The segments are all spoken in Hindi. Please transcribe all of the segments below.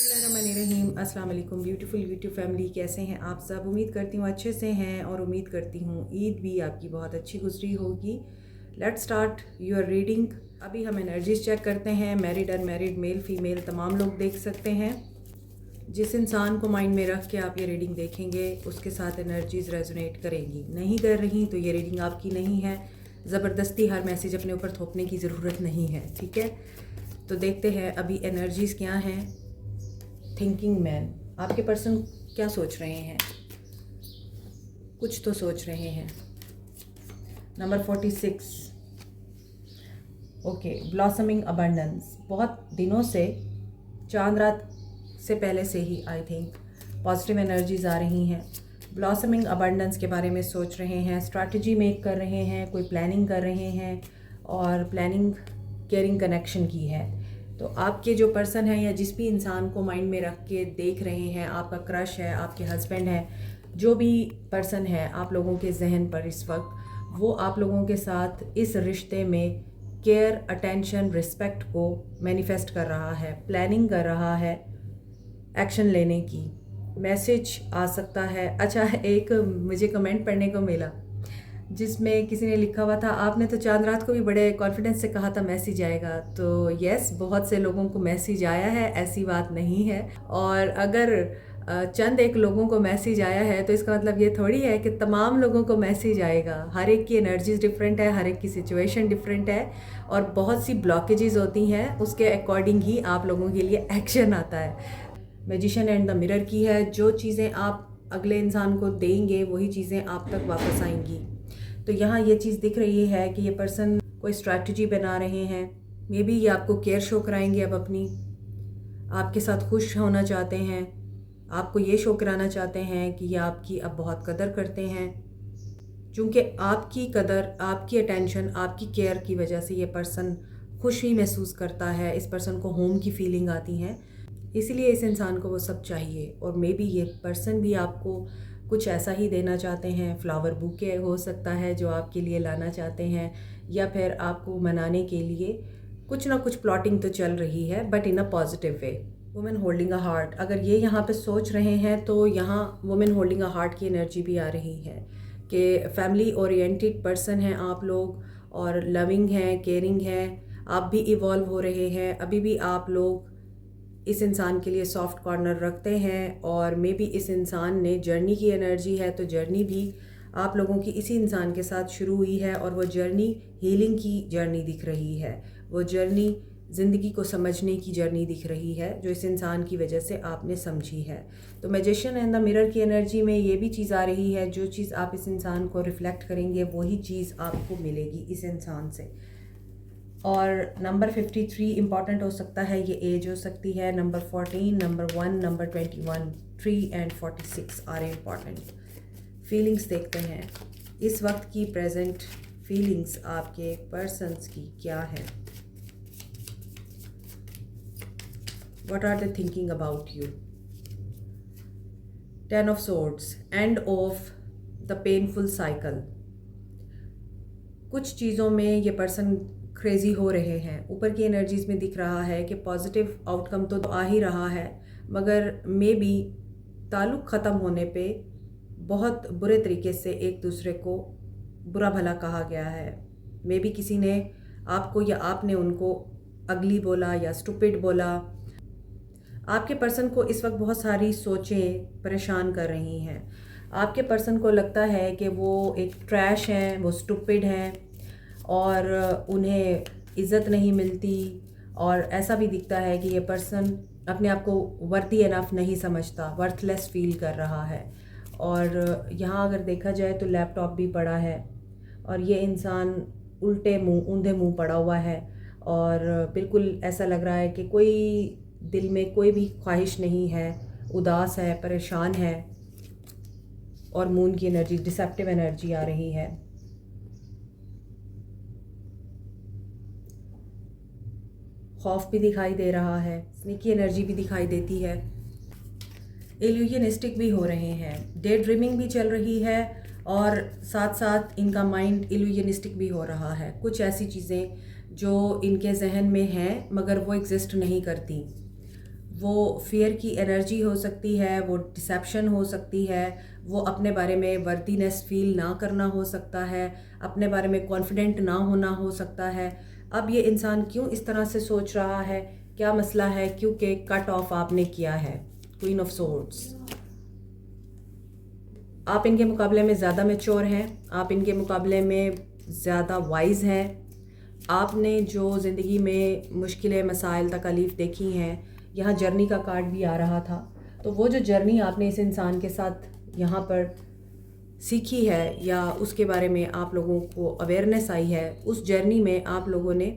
बिस्मिल्लाहिर्रहमानिर्रहीम। अस्सलाम वालेकुम ब्यूटीफुल यूट्यूब फैमिली, कैसे हैं आप सब। उम्मीद करती हूँ अच्छे से हैं और उम्मीद करती हूँ ईद भी आपकी बहुत अच्छी गुजरी होगी। Let's start your reading. अभी हम एनर्जीज चेक करते हैं। मैरिड अनमैरिड मेल फीमेल तमाम लोग देख सकते हैं। जिस इंसान को माइंड में रख के आप ये रीडिंग देखेंगे उसके साथ एनर्जीज रेजोनेट करेंगी। नहीं कर रही तो ये रीडिंग आपकी नहीं है। ज़बरदस्ती हर मैसेज अपने ऊपर थोपने की ज़रूरत नहीं है, ठीक है। तो देखते हैं अभी एनर्जीज़ क्या हैं। थिंकिंग मैन, आपके पर्सन क्या सोच रहे हैं? कुछ तो सोच रहे हैं। Number 46, okay. ब्लॉसमिंग अबंडेंस, बहुत दिनों से, चांद रात से पहले से ही आई थिंक पॉजिटिव एनर्जीज आ रही हैं। ब्लॉसमिंग अबंडेंस के बारे में सोच रहे हैं, स्ट्रैटेजी मेक कर रहे हैं, कोई प्लानिंग कर रहे हैं और प्लानिंग केयरिंग कनेक्शन की है। तो आपके जो पर्सन है या जिस भी इंसान को माइंड में रख के देख रहे हैं, आपका क्रश है, आपके हस्बैंड है, जो भी पर्सन है आप लोगों के जहन पर इस वक्त, वो आप लोगों के साथ इस रिश्ते में केयर, अटेंशन, रिस्पेक्ट को मैनिफेस्ट कर रहा है, प्लानिंग कर रहा है एक्शन लेने की। मैसेज आ सकता है। अच्छा, एक मुझे कमेंट पढ़ने को मिला जिसमें किसी ने लिखा हुआ था, आपने तो चांद रात को भी बड़े कॉन्फिडेंस से कहा था मैसेज आएगा। तो यस, बहुत से लोगों को मैसेज आया है, ऐसी बात नहीं है। और अगर चंद एक लोगों को मैसेज आया है तो इसका मतलब ये थोड़ी है कि तमाम लोगों को मैसेज आएगा। हर एक की एनर्जीज डिफरेंट है, हर एक की सिचुएशन डिफरेंट है और बहुत सी ब्लॉकेजेस होती हैं, उसके अकॉर्डिंग ही आप लोगों के लिए एक्शन आता है। मैजिशियन एंड द मिरर की है, जो चीज़ें आप अगले इंसान को देंगे वही चीज़ें आप तक वापस आएंगी। तो यहाँ ये चीज़ दिख रही है कि ये पर्सन कोई स्ट्रैटेजी बना रहे हैं। मे बी ये आपको केयर शो कराएंगे, अब अपनी आपके साथ खुश होना चाहते हैं, आपको ये शो कराना चाहते हैं कि ये आपकी अब बहुत कदर करते हैं। क्योंकि आपकी कदर, आपकी अटेंशन, आपकी केयर की वजह से ये पर्सन खुशी महसूस करता है, इस पर्सन को होम की फीलिंग आती है, इसलिए इस इंसान को वो सब चाहिए। और मे बी ये पर्सन भी आपको कुछ ऐसा ही देना चाहते हैं। फ्लावर बुके हो सकता है जो आपके लिए लाना चाहते हैं, या फिर आपको मनाने के लिए कुछ ना कुछ प्लॉटिंग तो चल रही है, but in a positive way. Women holding a heart, अगर ये यहाँ पे सोच रहे हैं तो यहाँ वुमेन होल्डिंग अ हार्ट की एनर्जी भी आ रही है कि फैमिली ओरिएंटेड पर्सन हैं आप लोग और लविंग हैं, केयरिंग हैं। आप भी इवॉल्व हो रहे हैं। अभी भी आप लोग इस इंसान के लिए सॉफ्ट कॉर्नर रखते हैं और मे बी इस इंसान ने जर्नी की एनर्जी है, तो जर्नी भी आप लोगों की इसी इंसान के साथ शुरू हुई है और वो जर्नी हीलिंग की जर्नी दिख रही है। वो जर्नी ज़िंदगी को समझने की जर्नी दिख रही है जो इस इंसान की वजह से आपने समझी है। तो मैजिशियन एंड द मिरर की एनर्जी में ये भी चीज़ आ रही है, जो चीज़ आप इस इंसान को रिफ्लेक्ट करेंगे वही चीज़ आपको मिलेगी इस इंसान से। और नंबर 53 इम्पॉर्टेंट हो सकता है, ये एज हो सकती है। Number 14, number 1, number 21, 3 and 46 are important. Feelings देखते हैं, इस वक्त की प्रेजेंट फीलिंग्स आपके पर्सन्स की क्या है। What are they thinking about you. 10 of swords, end of the painful cycle. कुछ चीज़ों में ये पर्सन क्रेजी हो रहे हैं। ऊपर की एनर्जीज में दिख रहा है कि पॉजिटिव आउटकम तो आ ही रहा है, मगर मे बी ताल्लुक़ ख़त्म होने पे बहुत बुरे तरीके से एक दूसरे को बुरा भला कहा गया है। मे बी किसी ने आपको या आपने उनको अगली बोला या स्टूपिड बोला। आपके पर्सन को इस वक्त बहुत सारी सोचें परेशान कर रही हैं। आपके पर्सन को लगता है कि वो एक ट्रैश हैं, वो स्टूपिड हैं और उन्हें इज़्ज़त नहीं मिलती। और ऐसा भी दिखता है कि ये पर्सन अपने आप को वर्दी एनफ नहीं समझता, वर्थलेस फील कर रहा है। और यहाँ अगर देखा जाए तो लैपटॉप भी पड़ा है और ये इंसान उल्टे मुंह, ऊंधे मुंह पड़ा हुआ है और बिल्कुल ऐसा लग रहा है कि कोई दिल में कोई भी ख्वाहिश नहीं है, उदास है, परेशान है। और मून की एनर्जी, डिसेप्टिव एनर्जी आ रही है। खौफ भी दिखाई दे रहा है, स्नीकी एनर्जी भी दिखाई देती है। इल्यूजनिस्टिक भी हो रहे हैं, डे ड्रीमिंग भी चल रही है और साथ साथ इनका माइंड इल्यूजनिस्टिक भी हो रहा है। कुछ ऐसी चीज़ें जो इनके जहन में हैं मगर वो एग्जिस्ट नहीं करती, वो फियर की एनर्जी हो सकती है, वो डिसेप्शन हो सकती है, वो अपने बारे में वर्दीनेस फील ना करना हो सकता है, अपने बारे में कॉन्फिडेंट ना होना हो सकता है। अब ये इंसान क्यों इस तरह से सोच रहा है, क्या मसला है? क्योंकि कट ऑफ आपने किया है। क्वीन ऑफ सोर्ड्स, आप इनके मुकाबले में ज़्यादा मैच्योर हैं, आप इनके मुकाबले में ज़्यादा वाइज हैं। आपने जो ज़िंदगी में मुश्किलें, मसाइल, तकलीफ़ देखी हैं, यहाँ जर्नी का कार्ड भी आ रहा था, तो वो जो जर्नी आपने इस इंसान के साथ यहाँ पर सीखी है या उसके बारे में आप लोगों को अवेयरनेस आई है, उस जर्नी में आप लोगों ने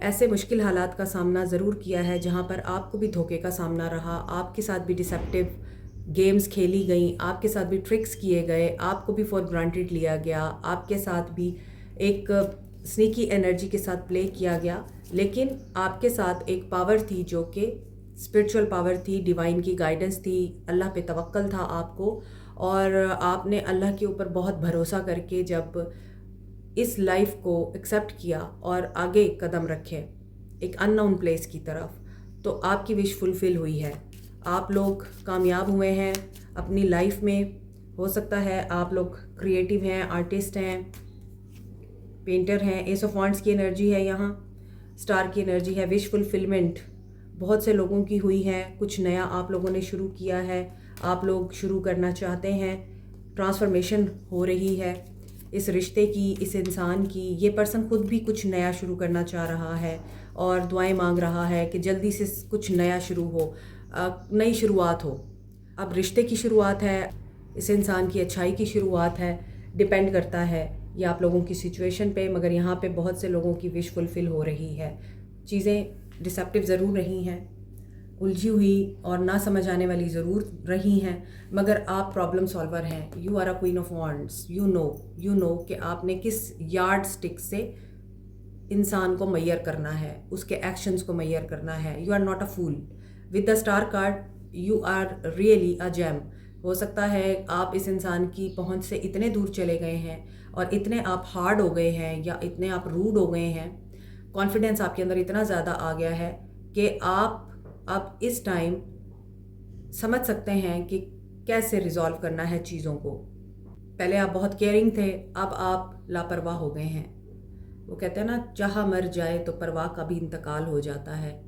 ऐसे मुश्किल हालात का सामना ज़रूर किया है जहाँ पर आपको भी धोखे का सामना रहा, आपके साथ भी डिसेप्टिव गेम्स खेली गई, आपके साथ भी ट्रिक्स किए गए, आपको भी फॉर ग्रांटेड लिया गया, आपके साथ भी एक स्नीकी एनर्जी के साथ प्ले किया गया। लेकिन आपके साथ एक पावर थी जो कि स्पिरिचुअल पावर थी, डिवाइन की गाइडेंस थी, अल्लाह पे तवक्कल था आपको, और आपने अल्लाह के ऊपर बहुत भरोसा करके जब इस लाइफ को एक्सेप्ट किया और आगे कदम रखे एक अननोन प्लेस की तरफ, तो आपकी विश फुलफ़िल हुई है। आप लोग कामयाब हुए हैं अपनी लाइफ में। हो सकता है आप लोग क्रिएटिव हैं, आर्टिस्ट हैं, पेंटर हैं। एस ऑफ वांड्स की एनर्जी है, यहाँ स्टार की एनर्जी है। विश फुलफिलमेंट बहुत से लोगों की हुई है, कुछ नया आप लोगों ने शुरू किया है, आप लोग शुरू करना चाहते हैं, ट्रांसफॉर्मेशन हो रही है इस रिश्ते की, इस इंसान की। ये पर्सन खुद भी कुछ नया शुरू करना चाह रहा है और दुआएं मांग रहा है कि जल्दी से कुछ नया शुरू हो, नई शुरुआत हो। अब रिश्ते की शुरुआत है, इस इंसान की अच्छाई की शुरुआत है। डिपेंड करता है ये आप लोगों की सिचुएशन पे, मगर यहाँ पे बहुत से लोगों की विश फुलफ़िल हो रही है। चीज़ें डिसेप्टिव ज़रूर रही हैं, उलझी हुई और ना समझ आने वाली ज़रूर रही हैं, मगर आप प्रॉब्लम सॉल्वर हैं। You are a queen of wands. You know कि आपने किस यार्ड स्टिक से इंसान को मैयर करना है, उसके एक्शंस को मैयर करना है। You are not a fool. With the star card you are really a gem. हो सकता है आप इस इंसान की पहुंच से इतने दूर चले गए हैं और इतने आप हार्ड हो गए हैं या इतने आप रूड हो गए हैं, कॉन्फिडेंस आपके अंदर इतना ज़्यादा आ गया है कि आप अब इस टाइम समझ सकते हैं कि कैसे रिजॉल्व करना है चीज़ों को। पहले आप बहुत केयरिंग थे, अब आप लापरवाह हो गए हैं। वो कहते हैं ना, चाह मर जाए तो परवाह का भी इंतकाल हो जाता है,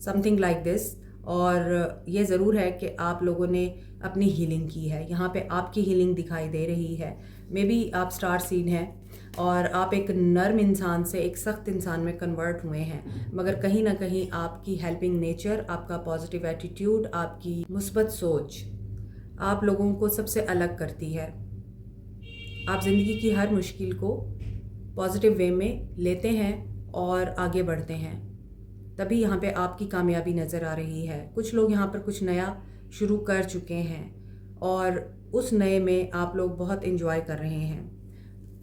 समथिंग लाइक दिस। और ये ज़रूर है कि आप लोगों ने अपनी हीलिंग की है, यहाँ पे आपकी हीलिंग दिखाई दे रही है। मे बी आप स्टार सीन हैं और आप एक नर्म इंसान से एक सख्त इंसान में कन्वर्ट हुए हैं, मगर कहीं ना कहीं आपकी हेल्पिंग नेचर, आपका पॉजिटिव एटीट्यूड, आपकी मुस्बत सोच आप लोगों को सबसे अलग करती है। आप ज़िंदगी की हर मुश्किल को पॉजिटिव वे में लेते हैं और आगे बढ़ते हैं, तभी यहाँ पे आपकी कामयाबी नज़र आ रही है। कुछ लोग यहाँ पर कुछ नया शुरू कर चुके हैं और उस नए में आप लोग बहुत इन्जॉय कर रहे हैं।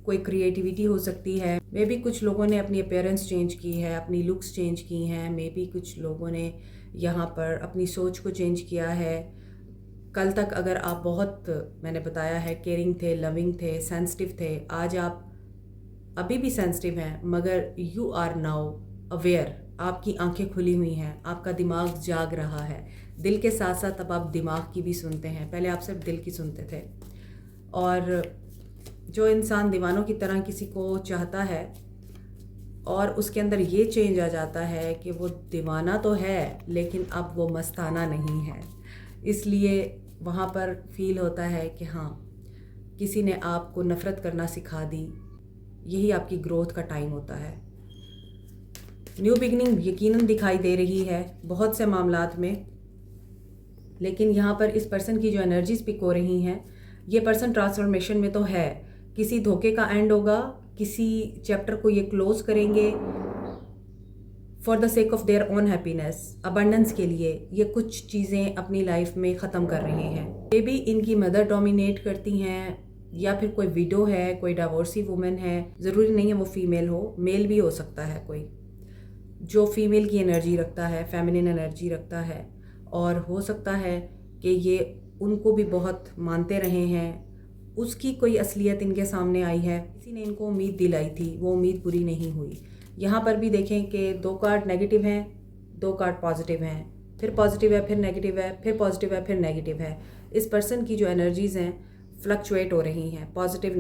कोई क्रिएटिविटी हो सकती है, मे बी कुछ लोगों ने अपनी अपीयरेंस चेंज की है, अपनी लुक्स चेंज की हैं, मे बी कुछ लोगों ने यहाँ पर अपनी सोच को चेंज किया है। कल तक अगर आप बहुत, मैंने बताया है, केयरिंग थे, लविंग थे, सेंसिटिव थे, आज आप अभी भी सेंसिटिव हैं, मगर यू आर नाउ अवेयर। आपकी आंखें खुली हुई हैं, आपका दिमाग जाग रहा है। दिल के साथ साथ अब आप दिमाग की भी सुनते हैं, पहले आप सिर्फ दिल की सुनते थे। और जो इंसान दीवानों की तरह किसी को चाहता है और उसके अंदर ये चेंज आ जाता है कि वो दीवाना तो है लेकिन अब वो मस्ताना नहीं है, इसलिए वहाँ पर फील होता है कि हाँ, किसी ने आपको नफ़रत करना सिखा दी। यही आपकी ग्रोथ का टाइम होता है। न्यू बिगिनिंग यकीनन दिखाई दे रही है बहुत से मामलात में, लेकिन यहाँ पर इस पर्सन की जो एनर्जीज पिक हो रही हैं, ये पर्सन ट्रांसफॉर्मेशन में तो है। किसी धोखे का एंड होगा, किसी चैप्टर को ये क्लोज करेंगे for the sake of their own happiness, abundance के लिए ये कुछ चीज़ें अपनी लाइफ में ख़त्म कर रहे हैं। ये भी इनकी मदर डोमिनेट करती हैं या फिर कोई विडो है, कोई डाइवोर्सी वुमेन है, ज़रूरी नहीं है वो फीमेल हो, मेल भी हो सकता है कोई जो फीमेल की एनर्जी रखता है, फेमिनिन एनर्जी रखता है, और हो सकता है कि ये उनको भी बहुत मानते रहे हैं, उसकी कोई असलियत इनके सामने आई है, किसी ने इनको उम्मीद दिलाई थी, वो उम्मीद पूरी नहीं हुई। यहाँ पर भी देखें कि 2 कार्ड नेगेटिव हैं, 2 कार्ड पॉजिटिव हैं, फिर पॉजिटिव है, फिर नेगेटिव है, फिर पॉजिटिव है, फिर नेगेटिव है। इस पर्सन की जो एनर्जीज़ हैं फ्लक्चुएट हो रही हैं, पॉजिटिव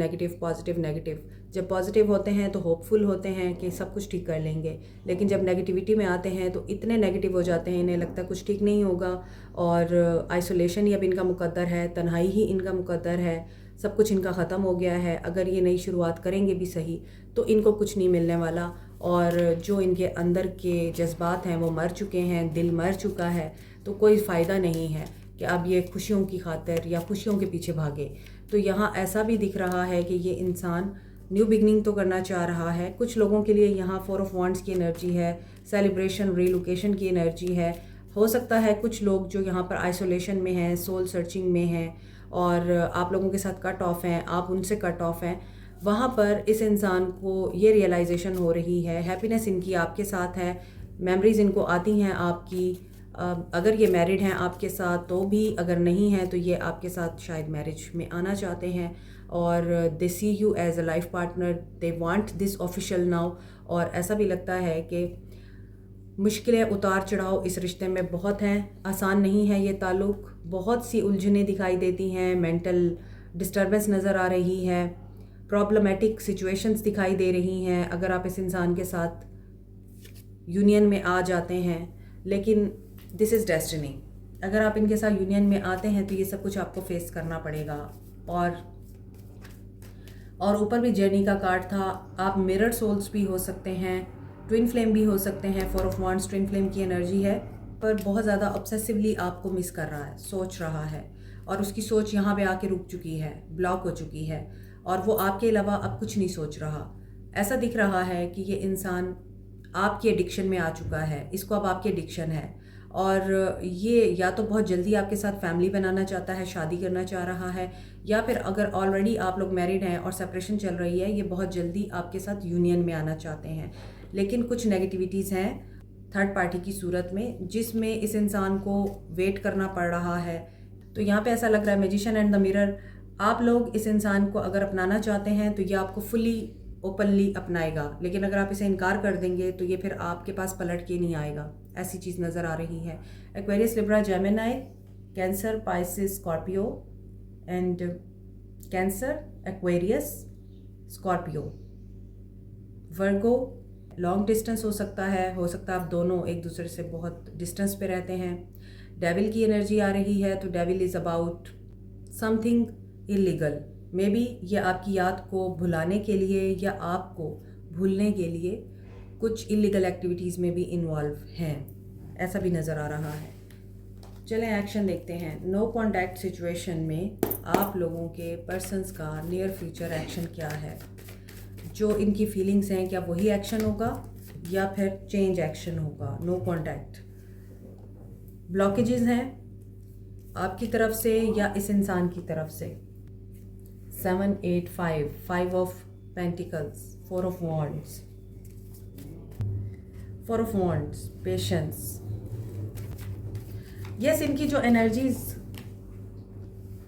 नेगेटिव। जब पॉजिटिव होते हैं तो होपफुल होते हैं कि सब कुछ ठीक कर लेंगे, लेकिन जब नेगेटिविटी में आते हैं तो इतने नेगेटिव हो जाते हैं, इन्हें लगता है कुछ ठीक नहीं होगा और आइसोलेशन ही अब इनका मुकद्दर है, तन्हाई ही इनका मुकद्दर है, सब कुछ इनका ख़त्म हो गया है। अगर ये नई शुरुआत करेंगे भी सही तो इनको कुछ नहीं मिलने वाला, और जो इनके अंदर के जज्बात हैं वो मर चुके हैं, दिल मर चुका है, तो कोई फ़ायदा नहीं है कि अब ये खुशियों की खातिर या खुशियों के पीछे भागे। तो यहाँ ऐसा भी दिख रहा है कि ये इंसान न्यू बिगनिंग तो करना चाह रहा है। कुछ लोगों के लिए यहाँ 4 ऑफ वांड्स की एनर्जी है, सेलिब्रेशन, रीलोकेशन की एनर्जी है। हो सकता है कुछ लोग जो यहाँ पर आइसोलेशन में हैं, सोल सर्चिंग में हैं और आप लोगों के साथ कट ऑफ हैं, आप उनसे कट ऑफ हैं, वहाँ पर इस इंसान को ये रियलाइजेशन हो रही है, हैप्पीनेस इनकी आपके साथ है, मेमोरीज़ इनको आती हैं आपकी। अगर ये मैरिड हैं आपके साथ तो भी, अगर नहीं हैं तो ये आपके साथ शायद मैरिज में आना चाहते हैं और they see you as a life partner, they want this official now. और ऐसा भी लगता है कि मुश्किलें, उतार चढ़ाव इस रिश्ते में बहुत हैं, आसान नहीं है ये ताल्लुक़, बहुत सी उलझनें दिखाई देती हैं, मेंटल डिस्टर्बेंस नज़र आ रही है, प्रॉब्लमेटिक सिचुएशंस दिखाई दे रही हैं अगर आप इस इंसान के साथ यूनियन में आ जाते हैं। लेकिन दिस इज़ डेस्टिनी, अगर आप इनके साथ यूनियन में आते हैं तो ये सब कुछ आपको फेस करना पड़ेगा। और ऊपर भी जर्नी का कार्ड था, आप मिरर सोल्स भी हो सकते हैं, ट्विन फ्लेम भी हो सकते हैं। 4 ऑफ वांड्स ट्विन फ्लेम की एनर्जी है, पर बहुत ज़्यादा ऑब्सेसिवली आपको मिस कर रहा है, सोच रहा है और उसकी सोच यहाँ पे आके रुक चुकी है, ब्लॉक हो चुकी है और वो आपके अलावा अब कुछ नहीं सोच रहा। ऐसा दिख रहा है कि ये इंसान आपकी एडिक्शन में आ चुका है, इसको अब आपकी एडिक्शन है और ये या तो बहुत जल्दी आपके साथ फैमिली बनाना चाहता है, शादी करना चाह रहा है, या फिर अगर ऑलरेडी आप लोग मैरिड हैं और सेपरेशन चल रही है, ये बहुत जल्दी आपके साथ यूनियन में आना चाहते हैं। लेकिन कुछ नेगेटिविटीज़ हैं थर्ड पार्टी की सूरत में, जिसमें इस इंसान को वेट करना पड़ रहा है। तो यहाँ पे ऐसा लग रहा है, मैजिशियन एंड द मिरर, आप लोग इस इंसान को अगर अपनाना चाहते हैं तो ये आपको फुली ओपनली अपनाएगा, लेकिन अगर आप इसे इनकार कर देंगे तो ये फिर आपके पास पलट के नहीं आएगा, ऐसी चीज़ नज़र आ रही है। Aquarius, Libra, Gemini, cancer, Pisces, Scorpio and cancer, Aquarius, Scorpio, Virgo. Long distance हो सकता है आप दोनों एक दूसरे से बहुत डिस्टेंस पे रहते हैं। डेविल की एनर्जी आ रही है, तो devil is about something illegal, may be ये आपकी याद को भुलाने के लिए या आपको भूलने के लिए कुछ इलीगल एक्टिविटीज़ में भी इन्वॉल्व हैं, ऐसा भी नज़र आ रहा है। चलें एक्शन देखते हैं। नो कॉन्टैक्ट सिचुएशन में आप लोगों के पर्सन्स का नियर फ्यूचर एक्शन क्या है, जो इनकी फीलिंग्स हैं, क्या वही एक्शन होगा या फिर चेंज एक्शन होगा। नो कॉन्टैक्ट, ब्लॉकेजेस हैं आपकी तरफ से या इस इंसान की तरफ से। 7, 8, 5, 5 of pentacles, 4 of wands, 4 of wands, patience. Yes, इनकी जो एनर्जीज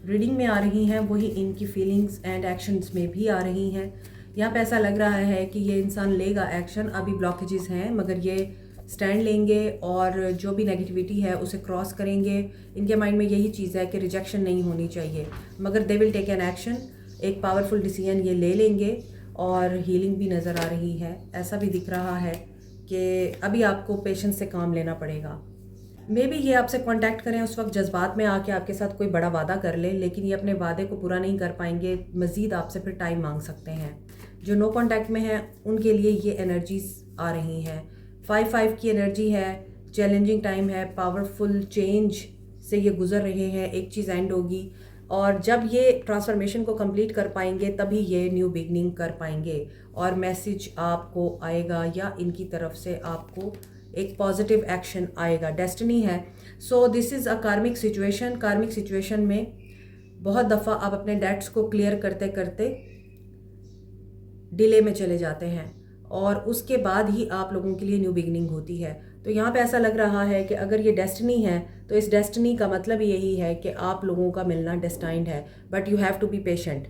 रीडिंग में आ रही हैं वही इनकी फीलिंग्स एंड एक्शंस में भी आ रही हैं। यहाँ पे ऐसा लग रहा है कि ये इंसान लेगा एक्शन, अभी ब्लॉकेजेस हैं मगर ये स्टैंड लेंगे और जो भी नेगेटिविटी है उसे क्रॉस करेंगे। इनके माइंड में यही चीज़ है कि रिजेक्शन नहीं होनी चाहिए, मगर they will take an action, एक पावरफुल डिसीजन ये ले लेंगे और हीलिंग भी नज़र आ रही है। ऐसा भी दिख रहा है कि अभी आपको पेशेंस से काम लेना पड़ेगा। मे बी ये आपसे कांटेक्ट करें उस वक्त जज्बात में आके आपके साथ कोई बड़ा वादा कर ले, लेकिन ये अपने वादे को पूरा नहीं कर पाएंगे, मज़ीद आपसे फिर टाइम मांग सकते हैं। जो नो कांटेक्ट में हैं उनके लिए ये एनर्जीज आ रही हैं। 5 की एनर्जी है, चैलेंजिंग टाइम है, पावरफुल चेंज से ये गुजर रहे हैं, एक चीज़ एंड होगी और जब ये ट्रांसफॉर्मेशन को कंप्लीट कर पाएंगे तभी ये न्यू बिगनिंग कर पाएंगे और मैसेज आपको आएगा या इनकी तरफ से आपको एक पॉजिटिव एक्शन आएगा। डेस्टिनी है, सो दिस इज़ अ कार्मिक सिचुएशन। कार्मिक सिचुएशन में बहुत दफ़ा आप अपने डेट्स को क्लियर करते करते डिले में चले जाते हैं और उसके बाद ही आप लोगों के लिए न्यू बिगनिंग होती है। तो यहाँ पे ऐसा लग रहा है कि अगर ये डेस्टिनी है तो इस डेस्टिनी का मतलब यही है कि आप लोगों का मिलना डेस्टाइंड है, but you have to be patient.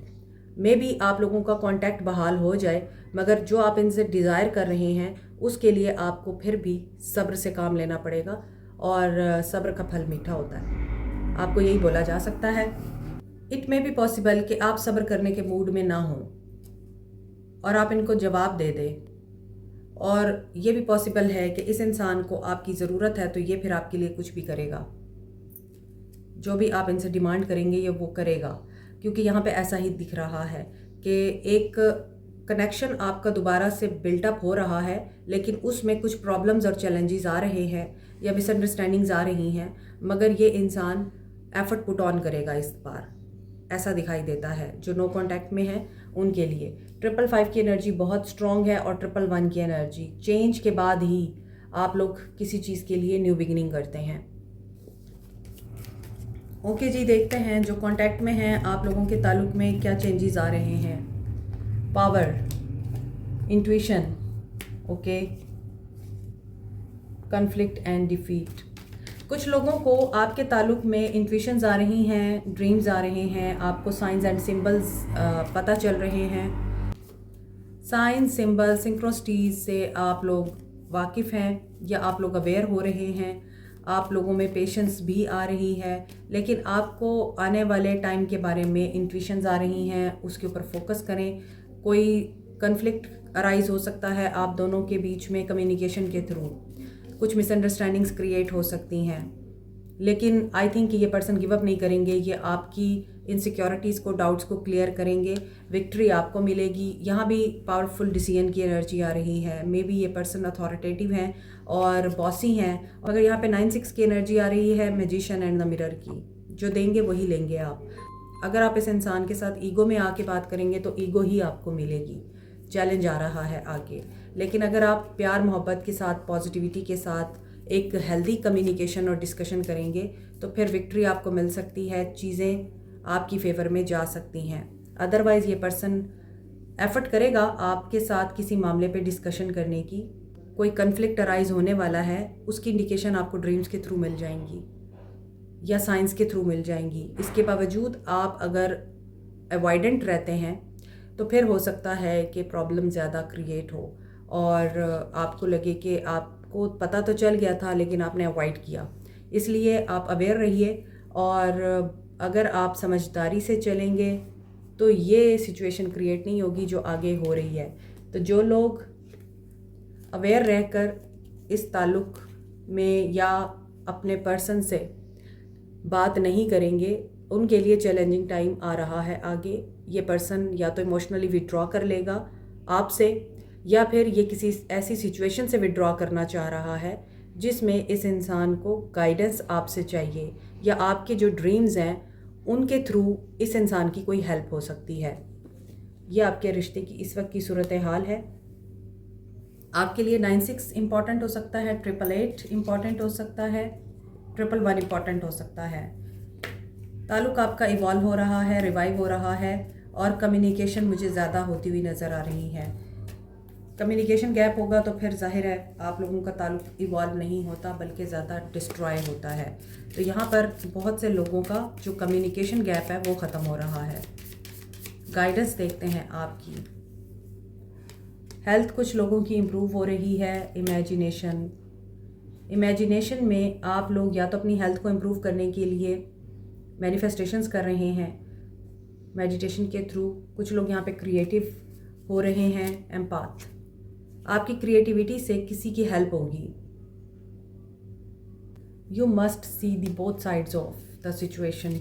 Maybe आप लोगों का कांटेक्ट बहाल हो जाए, मगर जो आप इनसे डिज़ायर कर रहे हैं उसके लिए आपको फिर भी सब्र से काम लेना पड़ेगा और सब्र का फल मीठा होता है। आपको यही बोला जा सकता है। इट मे बी पॉसिबल कि आप सब्र करने के मूड में ना हों और आप इनको जवाब दे दें, और ये भी पॉसिबल है कि इस इंसान को आपकी ज़रूरत है तो ये फिर आपके लिए कुछ भी करेगा। जो भी आप इनसे डिमांड करेंगे ये वो करेगा, क्योंकि यहाँ पे ऐसा ही दिख रहा है कि एक कनेक्शन आपका दोबारा से बिल्टअप हो रहा है, लेकिन उसमें कुछ प्रॉब्लम्स और चैलेंजेस आ रहे हैं या मिसअंडरस्टैंडिंग्स आ रही हैं, मगर ये इंसान एफर्ट पुट ऑन करेगा इस बार, ऐसा दिखाई देता है। जो नो कांटेक्ट में है उनके लिए 555 की एनर्जी बहुत स्ट्रॉन्ग है, और 111 की एनर्जी चेंज के बाद ही आप लोग किसी चीज़ के लिए न्यू बिगिनिंग करते हैं। ओके जी, देखते हैं जो कांटेक्ट में हैं आप लोगों के ताल्लुक में क्या चेंजेस आ रहे हैं। Power, intuition, okay, conflict and defeat. कुछ लोगों को आपके ताल्लुक में इंट्यूशंस आ रही हैं, ड्रीम्स आ रहे हैं, आपको साइंस एंड सिंबल्स पता चल रहे हैं। साइंस, सिंबल, सिंक्रोनिसिटीज से आप लोग वाकिफ़ हैं या आप लोग अवेयर हो रहे हैं। आप लोगों में पेशेंस भी आ रही है, लेकिन आपको आने वाले टाइम के बारे में इंट्यूशंस आ रही हैं, उसके ऊपर फोकस करें। कोई कन्फ्लिक्ट अराइज हो सकता है आप दोनों के बीच में कम्युनिकेशन के थ्रू, कुछ मिसअंडरस्टैंडिंग्स क्रिएट हो सकती हैं, लेकिन आई थिंक कि ये पर्सन गिव अप नहीं करेंगे। ये आपकी इनसिक्योरिटीज़ को, डाउट्स को क्लियर करेंगे, विक्ट्री आपको मिलेगी। यहाँ भी पावरफुल डिसीजन की एनर्जी आ रही है। मे बी ये पर्सन अथॉरिटेटिव हैं और बॉसी हैं। अगर यहाँ पे 9-6 की एनर्जी आ रही है मैजिशियन एंड द मिरर की, जो देंगे वही लेंगे आप। अगर आप इस इंसान के साथ ईगो में आके बात करेंगे तो ईगो ही आपको मिलेगी। चैलेंज आ रहा है आगे, लेकिन अगर आप प्यार मोहब्बत के साथ, पॉजिटिविटी के साथ एक हेल्दी कम्युनिकेशन और डिस्कशन करेंगे तो फिर विक्ट्री आपको मिल सकती है, चीज़ें आपकी फेवर में जा सकती हैं। अदरवाइज़ ये पर्सन एफर्ट करेगा आपके साथ किसी मामले पे डिस्कशन करने की। कोई कन्फ्लिक्ट अराइज होने वाला है, उसकी इंडिकेशन आपको ड्रीम्स के थ्रू मिल जाएंगी या साइंस के थ्रू मिल जाएंगी। इसके बावजूद आप अगर अवॉइडेंट रहते हैं तो फिर हो सकता है कि प्रॉब्लम ज़्यादा क्रिएट हो और आपको लगे कि आपको पता तो चल गया था लेकिन आपने अवॉइड किया। इसलिए आप अवेयर रहिए, और अगर आप समझदारी से चलेंगे तो ये सिचुएशन क्रिएट नहीं होगी जो आगे हो रही है। तो जो लोग अवेयर रहकर इस ताल्लुक़ में या अपने पर्सन से बात नहीं करेंगे, उनके लिए चैलेंजिंग टाइम आ रहा है आगे। ये पर्सन या तो इमोशनली विड्रॉ कर लेगा आपसे, या फिर ये किसी ऐसी सिचुएशन से विड्रॉ करना चाह रहा है जिसमें इस इंसान को गाइडेंस आपसे चाहिए, या आपके जो ड्रीम्स हैं उनके थ्रू इस इंसान की कोई हेल्प हो सकती है। ये आपके रिश्ते की इस वक्त की सूरत हाल है। आपके लिए 9-6 इम्पॉर्टेंट हो सकता है, 888 इम्पॉर्टेंट हो सकता है, 111 इम्पॉर्टेंट हो सकता है। ताल्लुक़ आपका इवॉल्व हो रहा है, रिवाइव हो रहा है, और कम्युनिकेशन मुझे ज़्यादा होती हुई नज़र आ रही है। कम्युनिकेशन गैप होगा तो फिर जाहिर है आप लोगों का ताल्लुक़ इवॉल्व नहीं होता बल्कि ज़्यादा डिस्ट्रॉय होता है। तो यहाँ पर बहुत से लोगों का जो कम्युनिकेशन गैप है वो ख़त्म हो रहा है। गाइडेंस देखते हैं आपकी। हेल्थ कुछ लोगों की इम्प्रूव हो रही है। इमेजिनेशन में आप लोग या तो अपनी हेल्थ को इम्प्रूव करने के लिए मैनिफेस्टेशंस कर रहे हैं मेडिटेशन के थ्रू। कुछ लोग यहाँ पे क्रिएटिव हो रहे हैं, एम्पाथ। आपकी क्रिएटिविटी से किसी की हेल्प होगी। You must see the both sides of the situation.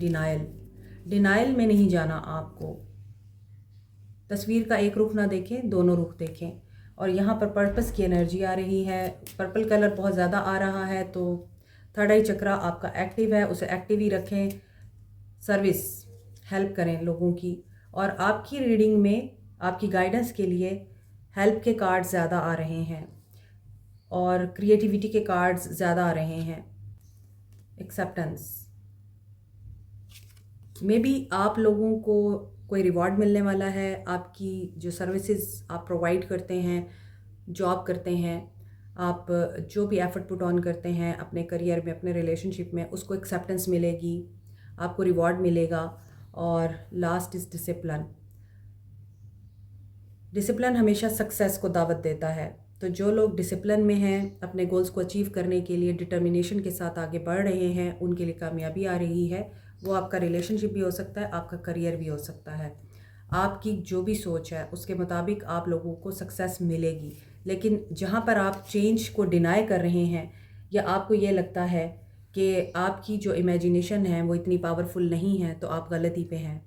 Denial में नहीं जाना आपको। तस्वीर का एक रुख ना देखें, दोनों रुख देखें। और यहाँ पर पर्पस की एनर्जी आ रही है। पर्पल कलर बहुत ज़्यादा आ रहा है, तो थर्ड आई चक्रा आपका एक्टिव है, उसे एक्टिव ही रखें। सर्विस, हेल्प करें लोगों की। और आपकी रीडिंग में आपकी गाइडेंस के लिए हेल्प के कार्ड्स ज़्यादा आ रहे हैं और क्रिएटिविटी के कार्ड्स ज़्यादा आ रहे हैं। एक्सेप्टेंस, मे बी आप लोगों को कोई रिवॉर्ड मिलने वाला है। आपकी जो सर्विसेज आप प्रोवाइड करते हैं, जॉब करते हैं, आप जो भी एफर्ट पुट ऑन करते हैं अपने करियर में, अपने रिलेशनशिप में, उसको एक्सेप्टेंस मिलेगी, आपको रिवॉर्ड मिलेगा। और लास्ट इज़ डिसिप्लिन। डिसिप्लिन हमेशा सक्सेस को दावत देता है। तो जो लोग डिसिप्लिन में हैं, अपने गोल्स को अचीव करने के लिए डिटर्मिनेशन के साथ आगे बढ़ रहे हैं, उनके लिए कामयाबी आ रही है। वो आपका रिलेशनशिप भी हो सकता है, आपका करियर भी हो सकता है। आपकी जो भी सोच है उसके मुताबिक आप लोगों को सक्सेस मिलेगी। लेकिन जहाँ पर आप चेंज को डिनाई कर रहे हैं या आपको ये लगता है कि आपकी जो इमेजिनेशन है वो इतनी पावरफुल नहीं है, तो आप गलती पे हैं।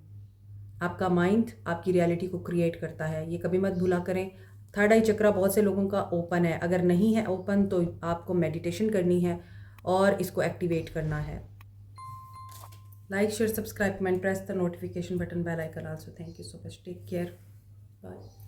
आपका माइंड आपकी रियलिटी को क्रिएट करता है, ये कभी मत भूला करें। थर्ड आई चक्रा बहुत से लोगों का ओपन है, अगर नहीं है ओपन तो आपको मेडिटेशन करनी है और इसको एक्टिवेट करना है। Like, share, subscribe, comment, press the notification button, bell icon also. Thank you so much, take care, bye.